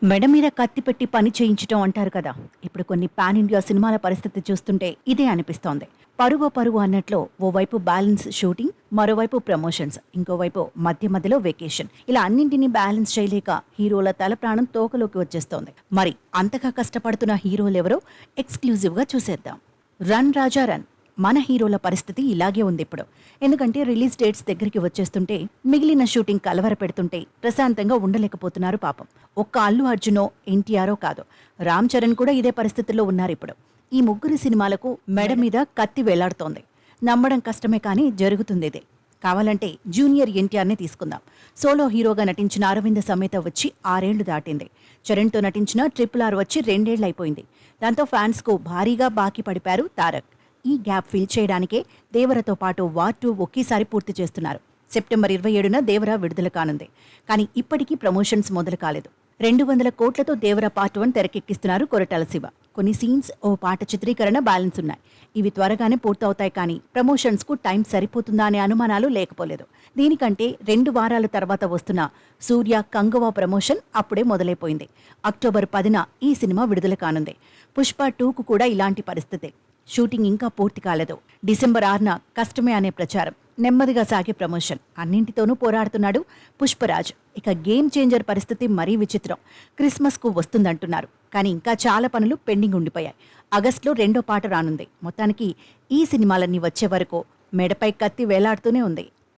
మెడ మీద కత్తి పెట్టి పని చేయించటం అంటారు కదా. ఇప్పుడు కొన్ని పాన్ ఇండియా సినిమాల పరిస్థితి చూస్తుంటే ఇదే అనిపిస్తోంది. పరుగు పరుగు అన్నట్లు ఓవైపు బ్యాలెన్స్ షూటింగ్, మరోవైపు ప్రమోషన్స్, ఇంకోవైపు మధ్య మధ్యలో వెకేషన్. ఇలా అన్నింటినీ బ్యాలెన్స్ చేయలేక హీరోల తల ప్రాణం తోకలోకి వచ్చేస్తోంది. మరి అంతగా కష్టపడుతున్న హీరోలెవరో ఎక్స్క్లూజివ్గా చూసేద్దాం. రన్ రాజా రన్. మన హీరోల పరిస్థితి ఇలాగే ఉంది ఇప్పుడు. ఎందుకంటే రిలీజ్ డేట్స్ దగ్గరికి వచ్చేస్తుంటే మిగిలిన షూటింగ్ కలవర పెడుతుంటే ప్రశాంతంగా ఉండలేకపోతున్నారు పాపం. ఒక్క అల్లు అర్జునో ఎన్టీఆరో కాదు, రామ్ చరణ్ కూడా ఇదే పరిస్థితుల్లో ఉన్నారు ఇప్పుడు. ఈ ముగ్గురి సినిమాలకు మెడ మీద కత్తి వేలాడుతోంది. నమ్మడం కష్టమే కానీ జరుగుతుంది ఇదే. కావాలంటే జూనియర్ ఎన్టీఆర్నే తీసుకుందాం. సోలో హీరోగా నటించిన అరవింద సమేత వచ్చి 6 ఏళ్లు దాటింది. చరణ్తో నటించిన RRR వచ్చి 2 ఏళ్లు అయిపోయింది. దాంతో ఫ్యాన్స్కు భారీగా బాకీ పడిపారు తారక్. ఈ గ్యాప్ ఫిల్ చేయడానికే దేవరతో పాటు వార్ 2 ఒకేసారి పూర్తి చేస్తున్నారు. సెప్టెంబర్ 27న దేవర విడుదల కానుంది. కానీ ఇప్పటికీ ప్రమోషన్స్ మొదలు కాలేదు. 200 కోట్లతో దేవర పార్ట్ 1 తెరకెక్కిస్తున్నారు కొరటాల శివ. కొన్ని సీన్స్, ఓ పాట చిత్రీకరణ బ్యాలెన్స్ ఉన్నాయి. ఇవి త్వరగానే పూర్తవుతాయి కానీ ప్రమోషన్స్కు టైం సరిపోతుందా అనే అనుమానాలు లేకపోలేదు. దీనికంటే 2 వారాల తర్వాత వస్తున్న సూర్య కంగువ ప్రమోషన్ అప్పుడే మొదలైపోయింది. అక్టోబర్ 10న ఈ సినిమా విడుదల కానుంది. పుష్ప 2కు కూడా ఇలాంటి పరిస్థితే. షూటింగ్ ఇంకా పూర్తి కాలేదు. డిసెంబర్ 6న కష్టమే అనే ప్రచారం, నెమ్మదిగా సాగే ప్రమోషన్, అన్నింటితోనూ పోరాడుతున్నాడు పుష్పరాజ్. ఇక గేమ్ చేంజర్ పరిస్థితి మరీ విచిత్రం. క్రిస్మస్కు వస్తుందంటున్నారు కానీ ఇంకా చాలా పనులు పెండింగ్ ఉండిపోయాయి. ఆగస్టులో 2వ పాట రానుంది. మొత్తానికి ఈ సినిమాలన్నీ వచ్చే వరకు మెడపై కత్తి వేలాడుతూనే ఉంది.